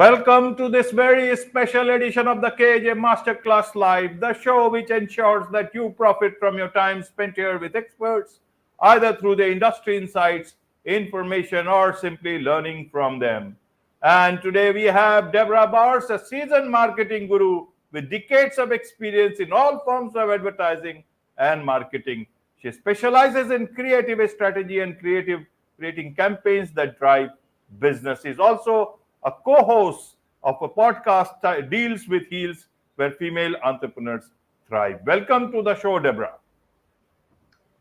Welcome to this very special edition of the KAJ Masterclass Live, the show which ensures that you profit from your time spent here with experts, either through the industry insights, information, or simply learning from them. And today we have Debra Bowers, a seasoned marketing guru with decades of experience in all forms of advertising and marketing. She specializes in creative strategy and creating campaigns that drive business. She's also a co-host of a podcast, Deals with Heels, where female entrepreneurs thrive. Welcome to the show, Debra.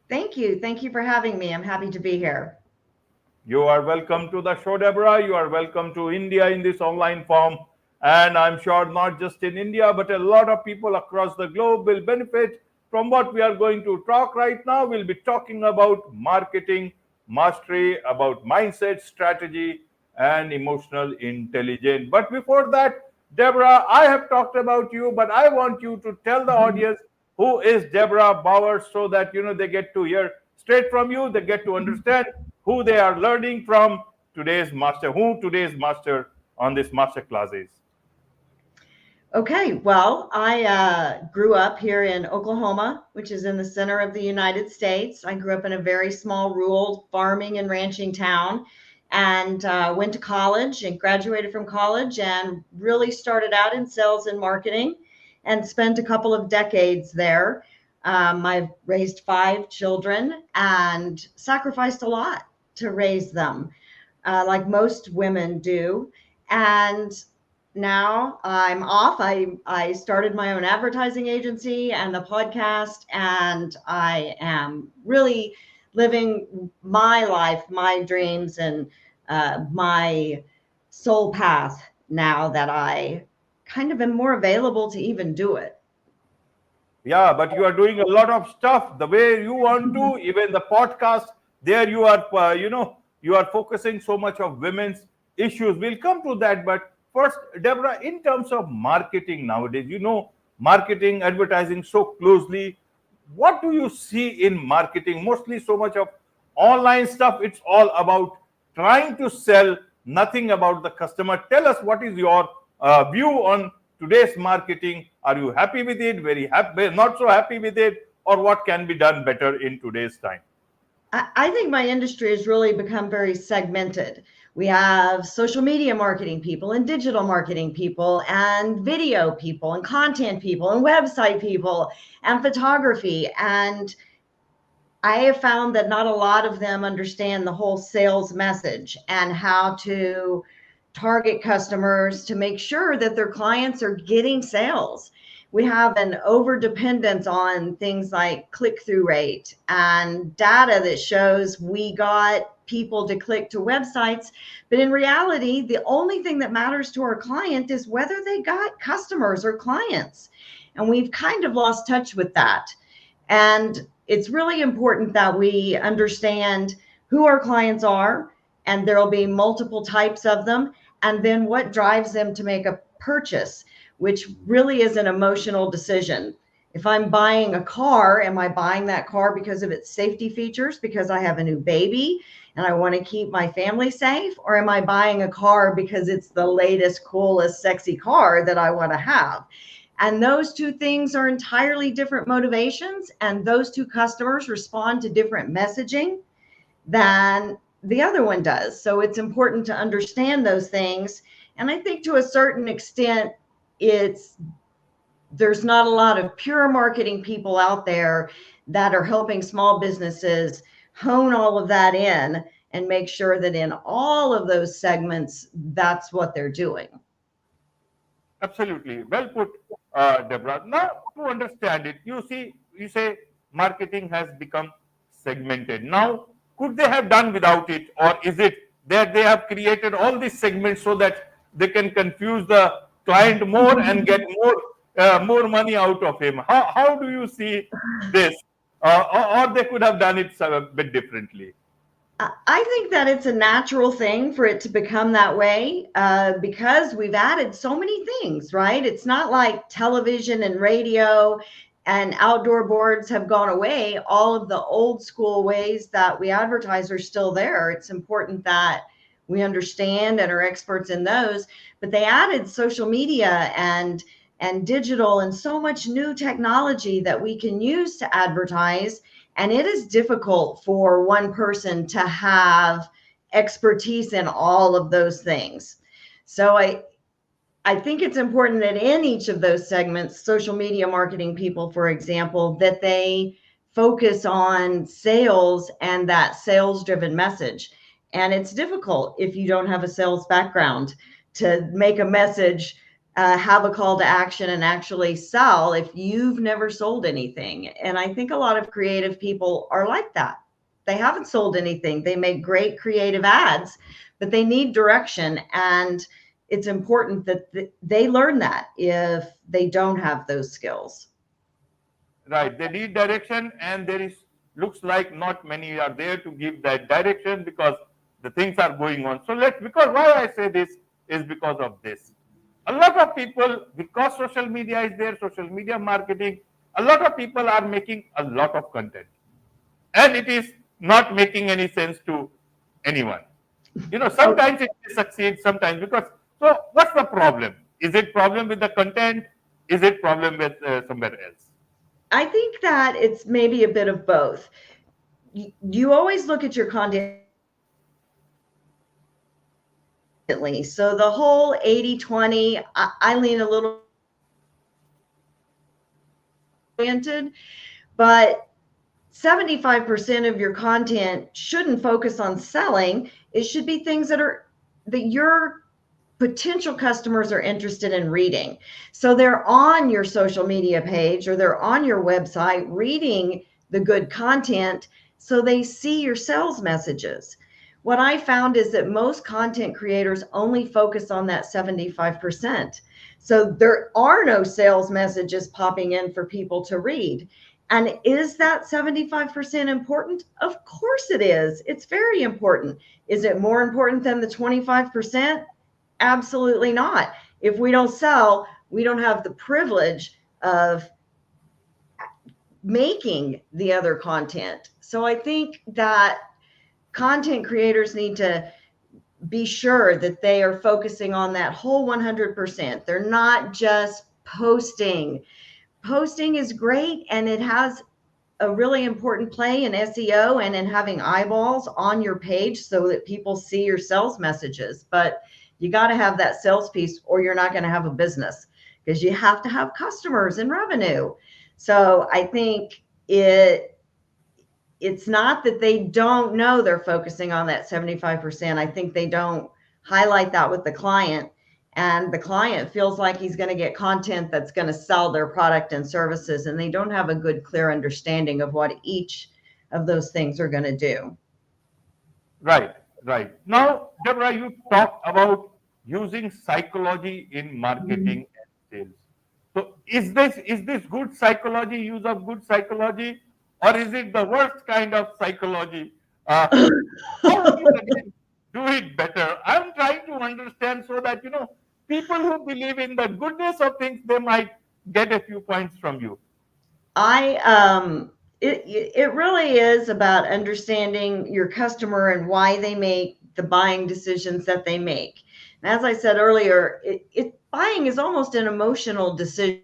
Thank you. Thank you for having me. I'm happy to be here. You are welcome to the show, Debra. You are welcome to India in this online form. And I'm sure not just in India, but a lot of people across the globe will benefit from what we are going to talk right now. We'll be talking about marketing mastery, about mindset, strategy, and emotional intelligence. But before that, Debra, I have talked about you, but I want you to tell the audience who is Debra Bowers so that they get to hear straight from you. They get to understand who they are learning from today's master, who today's master on this master class is. Okay, well, I grew up here in Oklahoma, which is in the center of the United States. I grew up in a very small rural farming and ranching town, and went to college and graduated from college and really started out in sales and marketing and spent a couple of decades there. I've raised 5 children and sacrificed a lot to raise them, like most women do. And now I'm off. I started my own advertising agency and the podcast, and I am really living my life, my dreams, and my soul path now that I kind of am more available to even do it. Yeah, but you are doing a lot of stuff the way you want to. Even the podcast, there you are, you are focusing so much of women's issues. We'll come to that. But first, Debra, in terms of marketing nowadays, marketing, advertising so closely. What do you see in marketing? Mostly so much of online stuff. It's all about trying to sell, nothing about the customer. Tell us, what is your view on today's marketing? Are you happy with it? Very happy, not so happy with it? Or what can be done better in today's time? I think my industry has really become very segmented. We have social media marketing people and digital marketing people and video people and content people and website people and photography. And I have found that not a lot of them understand the whole sales message and how to target customers to make sure that their clients are getting sales. We have an over dependence on things like click-through rate and data that shows we got people to click to websites. But in reality, the only thing that matters to our client is whether they got customers or clients. And we've kind of lost touch with that. And it's really important that we understand who our clients are, and there'll be multiple types of them, and then what drives them to make a purchase, which really is an emotional decision. If I'm buying a car, am I buying that car because of its safety features, because I have a new baby and I want to keep my family safe? Or am I buying a car because it's the latest, coolest, sexy car that I want to have? And those two things are entirely different motivations, and those two customers respond to different messaging than the other one does. So it's important to understand those things. And I think to a certain extent, there's not a lot of pure marketing people out there that are helping small businesses hone all of that in and make sure that in all of those segments, that's what they're doing. Absolutely. Well put, Debra. Now, to understand it, you say marketing has become segmented. Now, could they have done without it, or is it that they have created all these segments so that they can confuse the client more and get more money out of him? How do you see this? Or they could have done it a bit differently. I think that it's a natural thing for it to become that way because we've added so many things, right? It's not like television and radio and outdoor boards have gone away. All of the old school ways that we advertise are still there. It's important that we understand and are experts in those, but they added social media and digital and so much new technology that we can use to advertise. And it is difficult for one person to have expertise in all of those things. So I think it's important that in each of those segments, social media marketing people, for example, that they focus on sales and that sales driven message. And it's difficult if you don't have a sales background to make a message, have a call to action, and actually sell if you've never sold anything. And I think a lot of creative people are like that. They haven't sold anything. They make great creative ads, but they need direction. And it's important that they learn that if they don't have those skills. Right. They need direction, and there is looks like not many are there to give that direction because the things are going on. So because why I say this is because of this. A lot of people, because social media is there, social media marketing, a lot of people are making a lot of content, and it is not making any sense to anyone. Sometimes it succeeds, sometimes because. So what's the problem? Is it problem with the content? Is it problem with somewhere else? I think that it's maybe a bit of both. You always look at your content. So the whole 80-20, I lean a little oriented, but 75% of your content shouldn't focus on selling. It should be things that your potential customers are interested in reading. So they're on your social media page or they're on your website reading the good content, so they see your sales messages. What I found is that most content creators only focus on that 75%. So there are no sales messages popping in for people to read. And is that 75% important? Of course it is. It's very important. Is it more important than the 25%? Absolutely not. If we don't sell, we don't have the privilege of making the other content. So I think that content creators need to be sure that they are focusing on that whole 100%. They're not just posting. Posting is great, and it has a really important play in SEO and in having eyeballs on your page so that people see your sales messages. But you got to have that sales piece or you're not going to have a business, because you have to have customers and revenue. So I think it's not that they don't know they're focusing on that 75%. I think they don't highlight that with the client, and the client feels like he's going to get content that's going to sell their product and services, and they don't have a good, clear understanding of what each of those things are going to do. Right. Now, Debra, you talked about using psychology in marketing and sales. So is this good psychology, use of good psychology, or is it the worst kind of psychology? How would you again do it better? I'm trying to understand so that people who believe in the goodness of things, they might get a few points from you. It really is about understanding your customer and why they make the buying decisions that they make. And as I said earlier, buying is almost an emotional decision.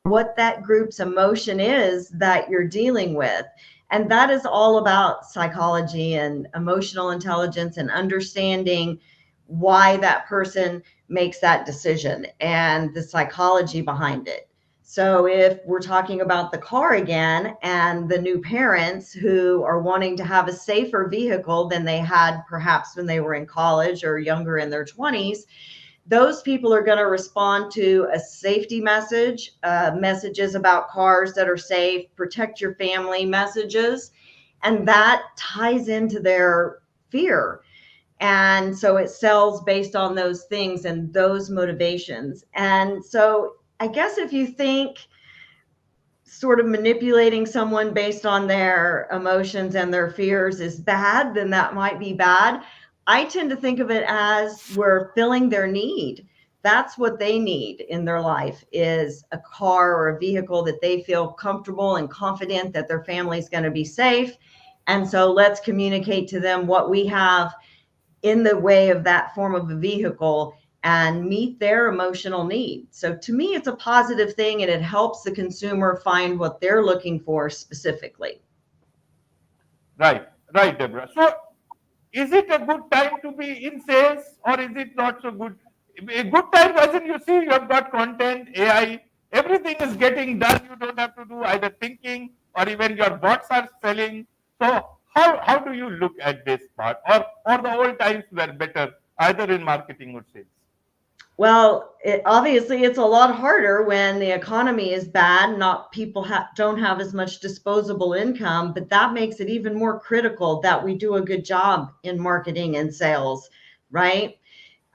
What that group's emotion is that you're dealing with. And that is all about psychology and emotional intelligence and understanding why that person makes that decision and the psychology behind it. So if we're talking about the car again and the new parents who are wanting to have a safer vehicle than they had perhaps when they were in college or younger in their 20s, those people are going to respond to a safety message, messages about cars that are safe, protect your family messages, and that ties into their fear. And so it sells based on those things and those motivations. And so I guess if you think sort of manipulating someone based on their emotions and their fears is bad, then that might be bad. I tend to think of it as we're filling their need. That's what they need in their life, is a car or a vehicle that they feel comfortable and confident that their family is going to be safe. And so let's communicate to them what we have in the way of that form of a vehicle and meet their emotional need. So to me, it's a positive thing, and it helps the consumer find what they're looking for specifically. Right, right, Deborah. So, is it a good time to be in sales, or is it not so good? A good time, as in you see, you have got content, AI, everything is getting done. You don't have to do either thinking or even your bots are selling. So, how do you look at this part, or the old times were better, either in marketing or sales? Well, obviously it's a lot harder when the economy is bad, not people don't have as much disposable income, but that makes it even more critical that we do a good job in marketing and sales, right?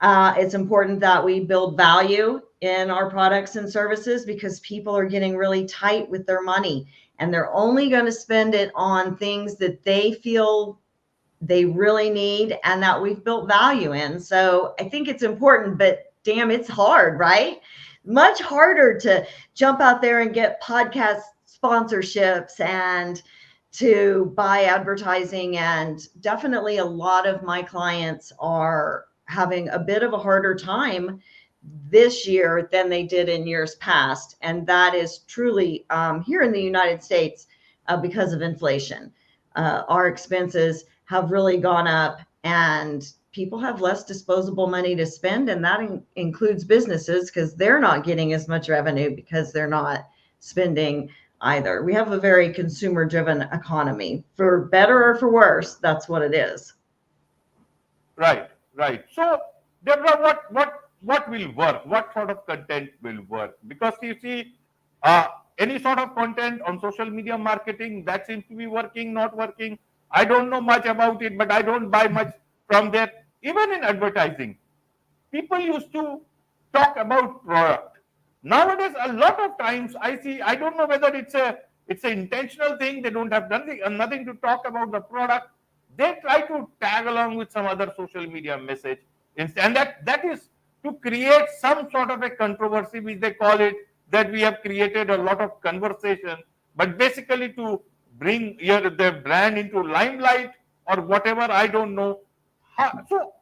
It's important that we build value in our products and services because people are getting really tight with their money, and they're only going to spend it on things that they feel they really need and that we've built value in. So I think it's important, but damn, it's hard, right? Much harder to jump out there and get podcast sponsorships and to buy advertising. And definitely a lot of my clients are having a bit of a harder time this year than they did in years past. And that is truly here in the United States because of inflation. Our expenses have really gone up, and people have less disposable money to spend, and that includes businesses because they're not getting as much revenue because they're not spending either. We have a very consumer driven economy, for better or for worse. That's what it is. Right, right. So, Deborah, what will work? What sort of content will work? Because you see, uh, any sort of content on social media marketing that seems to be working, not working. I don't know much about it, but I don't buy much from there. Even in advertising, people used to talk about product. Nowadays, a lot of times I see, I don't know whether it's an intentional thing. They don't have nothing to talk about the product. They try to tag along with some other social media message, and that is to create some sort of a controversy, which they call it, that we have created a lot of conversation, but basically to bring their brand into limelight or whatever. I don't know. So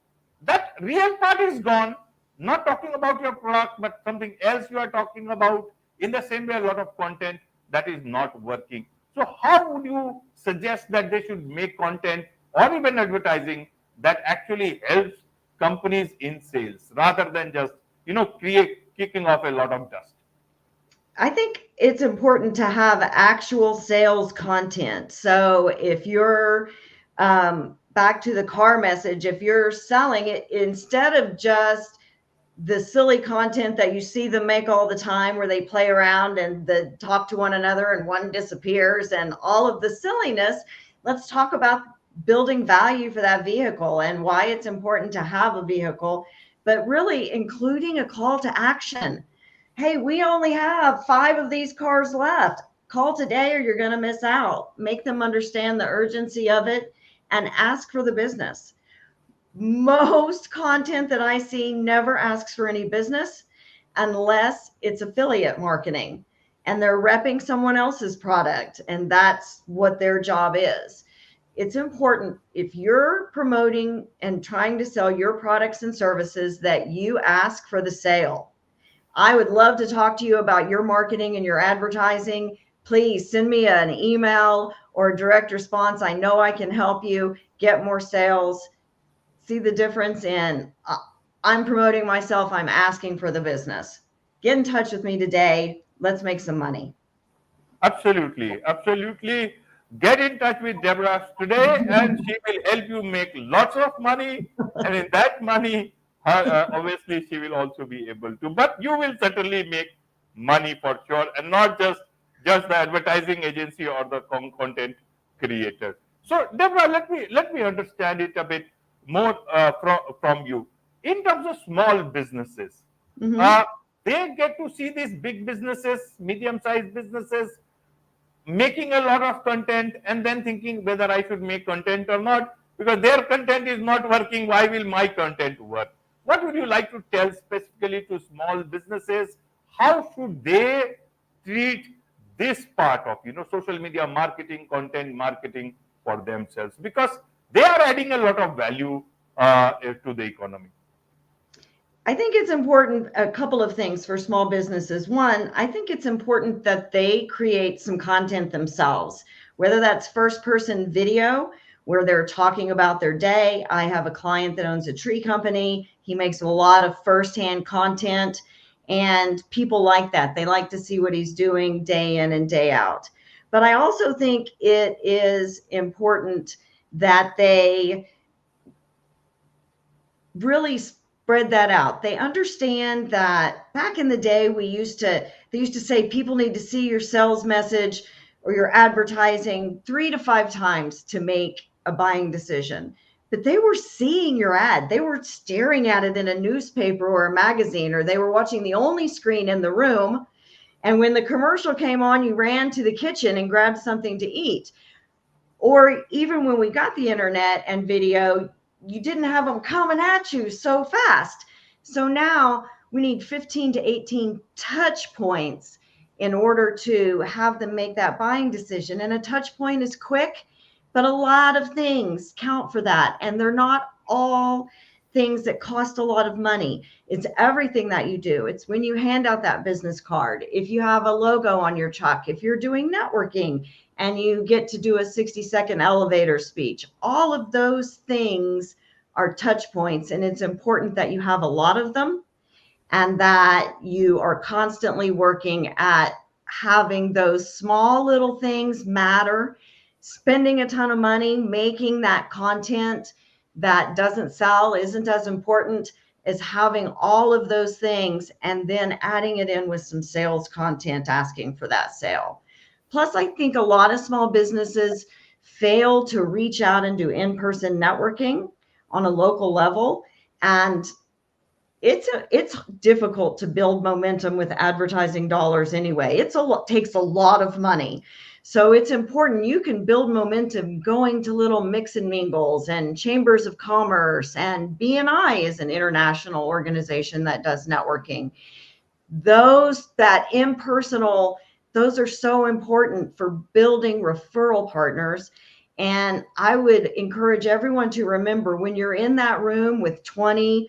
that real part is gone. Not talking about your product, but something else you are talking about. In the same way, a lot of content that is not working. So how would you suggest that they should make content or even advertising that actually helps companies in sales rather than just kicking off a lot of dust? I think it's important to have actual sales content. So if you're back to the car message, if you're selling it, instead of just the silly content that you see them make all the time where they play around and talk to one another and one disappears and all of the silliness, let's talk about building value for that vehicle and why it's important to have a vehicle, but really including a call to action. Hey, we only have 5 of these cars left. Call today or you're going to miss out. Make them understand the urgency of it and ask for the business. Most content that I see never asks for any business unless it's affiliate marketing and they're repping someone else's product, and that's what their job is. It's important, if you're promoting and trying to sell your products and services, that you ask for the sale. I would love to talk to you about your marketing and your advertising. Please send me an email or a direct response. I know I can help you get more sales. See the difference in I'm promoting myself, I'm asking for the business. Get in touch with me today. Let's make some money. Absolutely, absolutely. Get in touch with Debra today, and she will help you make lots of money. And in that money, obviously, she will also be able to. But you will certainly make money for sure, and not just the advertising agency or the content creator. So, Debra, let me understand it a bit more from you. In terms of small businesses, Mm-hmm. they get to see these big businesses, medium-sized businesses making a lot of content and then thinking whether I should make content or not, because their content is not working. Why will my content work? What would you like to tell specifically to small businesses? How should they treat this part of social media marketing, content marketing for themselves? Because they are adding a lot of value to the economy? I think it's important, a couple of things for small businesses. One, I think it's important that they create some content themselves, whether that's first person video where they're talking about their day. I have a client that owns a tree company. He makes a lot of firsthand content, and people like that. They like to see what he's doing day in and day out. But I also think it is important that they really spread that out. They understand that back in the day, they used to say people need to see your sales message or your advertising 3 to 5 times to make a buying decision. But they were seeing your ad. They were staring at it in a newspaper or a magazine, or they were watching the only screen in the room. And when the commercial came on, you ran to the kitchen and grabbed something to eat. Or even when we got the internet and video, you didn't have them coming at you so fast. So now we need 15 to 18 touch points in order to have them make that buying decision. And a touch point is quick, but a lot of things count for that. And they're not all things that cost a lot of money. It's everything that you do. It's when you hand out that business card, if you have a logo on your truck, if you're doing networking and you get to do a 60-second elevator speech. All of those things are touch points, and it's important that you have a lot of them and that you are constantly working at having those small little things matter, spending a ton of money, making that content that doesn't sell isn't as important as having all of those things and then adding it in with some sales content asking for that sale. Plus, I think a lot of small businesses fail to reach out and do in-person networking on a local level. And it's difficult to build momentum with advertising dollars anyway. Takes a lot of money. So it's important you can build momentum going to little mix and mingles and chambers of commerce, and BNI is an international organization that does networking. Those are so important for building referral partners. And I would encourage everyone to remember when you're in that room with 20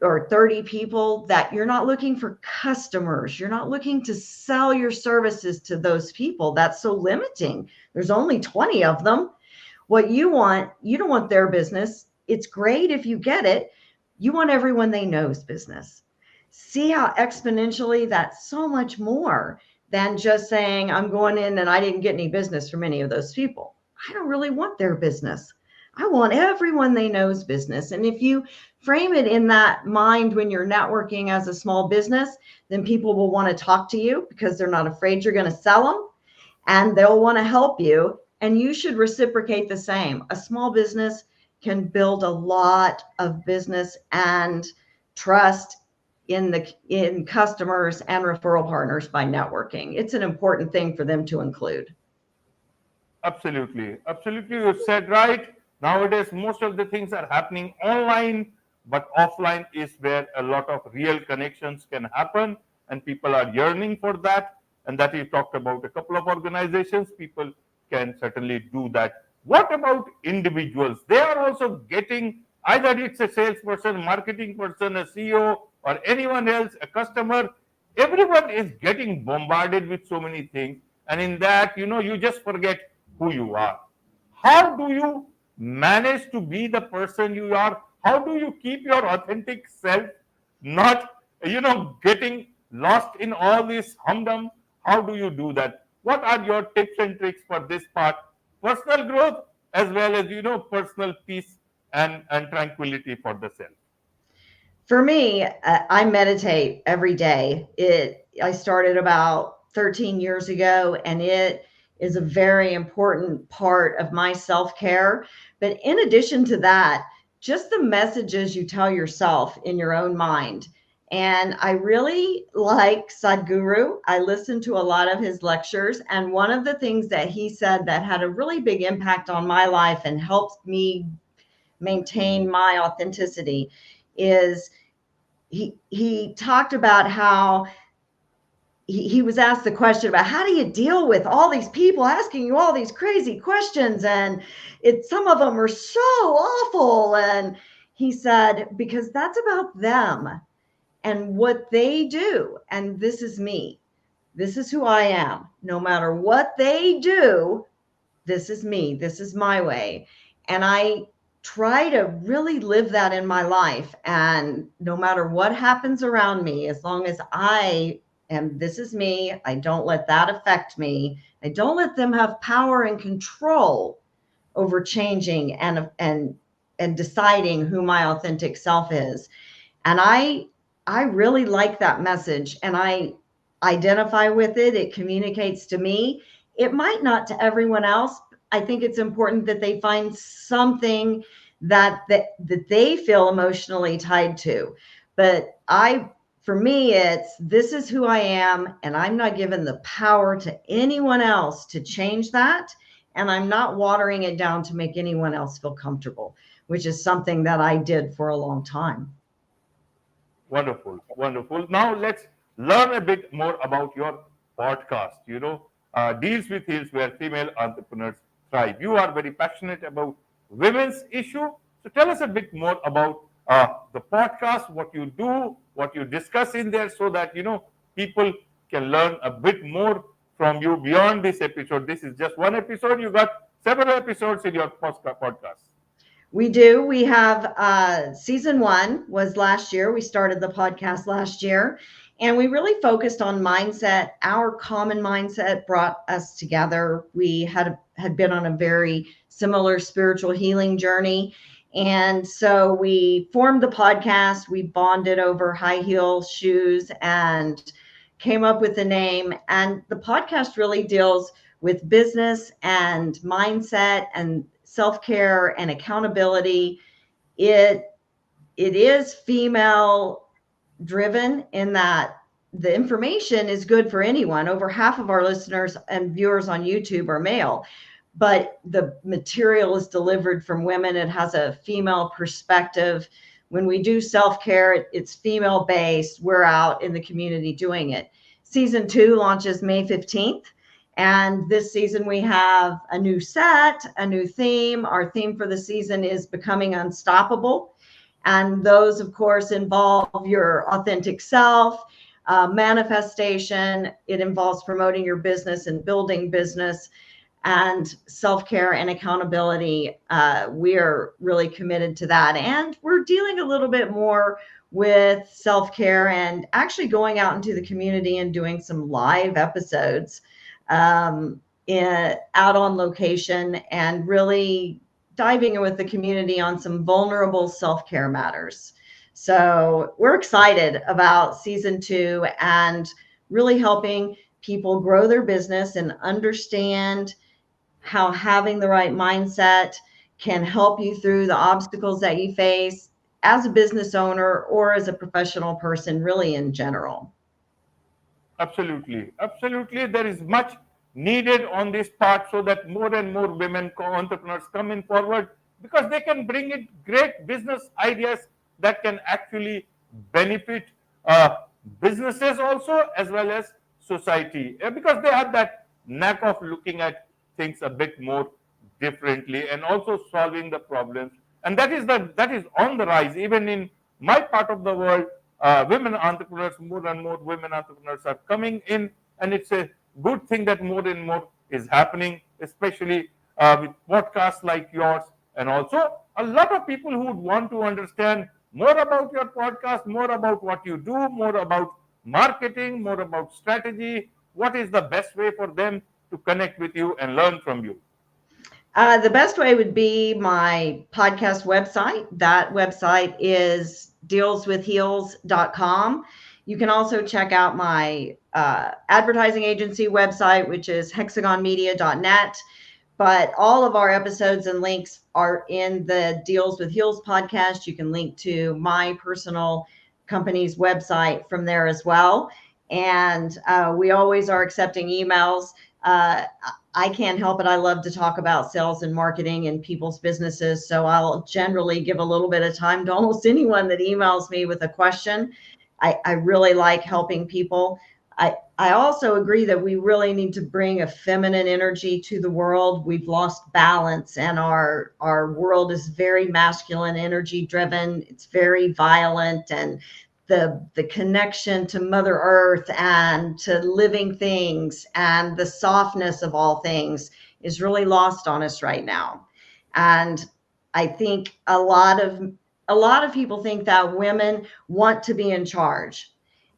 or 30 people that you're not looking for customers. You're not looking to sell your services to those people. That's so limiting. There's only 20 of them. What you don't want their business. It's great if you get it. You want everyone they know's business. See how exponentially that's so much more than just saying, I'm going in and I didn't get any business from any of those people. I don't really want their business. I want everyone they know's business. And if you frame it in that mind when you're networking as a small business, then people will want to talk to you because they're not afraid you're going to sell them, and they'll want to help you. And you should reciprocate the same. A small business can build a lot of business and trust in customers and referral partners by networking. It's an important thing for them to include. Absolutely. Absolutely. You said right. Nowadays, most of the things are happening online, but offline is where a lot of real connections can happen, and people are yearning for that. And that you talked about a couple of organizations, people can certainly do that. What about individuals? They are also getting, either it's a salesperson, marketing person, a CEO, or anyone else, a customer. Everyone is getting bombarded with so many things. And in that, you just forget who you are. How do you manage to be the person you are? How do you keep your authentic self, not, getting lost in all this humdrum? How do you do that? What are your tips and tricks for this part? Personal growth as well as, personal peace and tranquility for the self. For me, I meditate every day. I started about 13 years ago, and it is a very important part of my self-care. But in addition to that, just the messages you tell yourself in your own mind. And I really like Sadhguru. I listened to a lot of his lectures, and one of the things that he said that had a really big impact on my life and helped me maintain my authenticity is he talked about how he was asked the question about how do you deal with all these people asking you all these crazy questions, and some of them are so awful. And he said, because that's about them and what they do. And this is me. This is who I am. No matter what they do, this is me. This is my way. And I try to really live that in my life. And no matter what happens around me, as long as this is me, I don't let that affect me. I don't let them have power and control over changing and deciding who my authentic self is. And I really like that message, and I identify with it. It communicates to me. It might not to everyone else. I think it's important that they find something that they feel emotionally tied to. But for me, it's this is who I am, and I'm not giving the power to anyone else to change that. And I'm not watering it down to make anyone else feel comfortable, which is something that I did for a long time. Wonderful, wonderful. Now let's learn a bit more about your podcast. Deals with Heels, where female entrepreneurs thrive. You are very passionate about women's issue. So tell us a bit more about the podcast, what you do, what you discuss in there, so that people can learn a bit more from you beyond this episode. This is just one episode. You got several episodes in your podcast. We do. We have season 1 was last year. We started the podcast last year, and we really focused on mindset. Our common mindset brought us together. We had been on a very similar spiritual healing journey. And so we formed the podcast. We bonded over high heel shoes and came up with the name. And the podcast really deals with business and mindset and self-care and accountability. It is female driven in that the information is good for anyone. Over half of our listeners and viewers on YouTube are male, but the material is delivered from women. It has a female perspective. When we do self-care, it's female based. We're out in the community doing it. Season 2 launches May 15th. And this season we have a new set, a new theme. Our theme for the season is Becoming Unstoppable. And those, of course, involve your authentic self, manifestation. It involves promoting your business and building business, and self-care and accountability. We are really committed to that. And we're dealing a little bit more with self-care and actually going out into the community and doing some live episodes out on location and really diving in with the community on some vulnerable self-care matters. So we're excited about season 2 and really helping people grow their business and understand how having the right mindset can help you through the obstacles that you face as a business owner or as a professional person, really in general. Absolutely. Absolutely. There is much needed on this part so that more and more women entrepreneurs come in forward, because they can bring in great business ideas that can actually benefit businesses also, as well as society, because they have that knack of looking at things a bit more differently and also solving the problems. And that is on the rise. Even in my part of the world, women entrepreneurs, more and more women entrepreneurs are coming in, and it's a good thing that more and more is happening, especially with podcasts like yours, and also a lot of people who would want to understand more about your podcast, more about what you do, more about marketing, more about strategy. What is the best way for them to connect with you and learn from you? The best way would be my podcast website. That website is dealswithheels.com. You can also check out my advertising agency website, which is hexagonmedia.net. But all of our episodes and links are in the Deals with Heels podcast. You can link to my personal company's website from there as well. And we always are accepting emails. I can't help it. I love to talk about sales and marketing and people's businesses. So I'll generally give a little bit of time to almost anyone that emails me with a question. I really like helping people. I also agree that we really need to bring a feminine energy to the world. We've lost balance, and our world is very masculine energy driven. It's very violent, and the connection to Mother Earth and to living things and the softness of all things is really lost on us right now. And I think a lot of people think that women want to be in charge.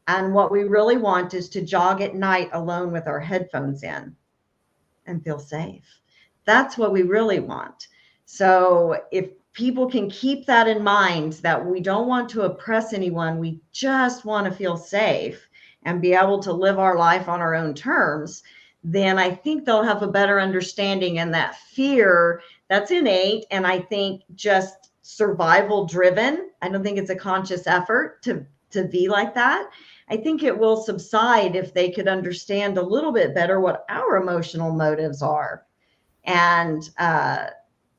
And what we really want is to jog at night alone with our headphones in and feel safe. That's what we really want. So if people can keep that in mind, that we don't want to oppress anyone, we just want to feel safe and be able to live our life on our own terms, then I think they'll have a better understanding. And that fear, that's innate, and I think just survival driven. I don't think it's a conscious effort to be like that. I think it will subside if they could understand a little bit better what our emotional motives are. And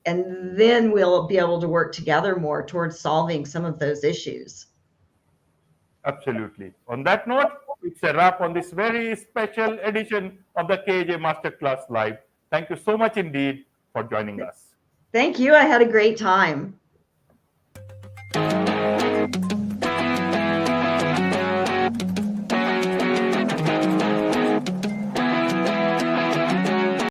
then we'll be able to work together more towards solving some of those issues. Absolutely. On that note, it's a wrap on this very special edition of the KAJ Masterclass Live. Thank you so much indeed for joining us. Thank you. I had a great time.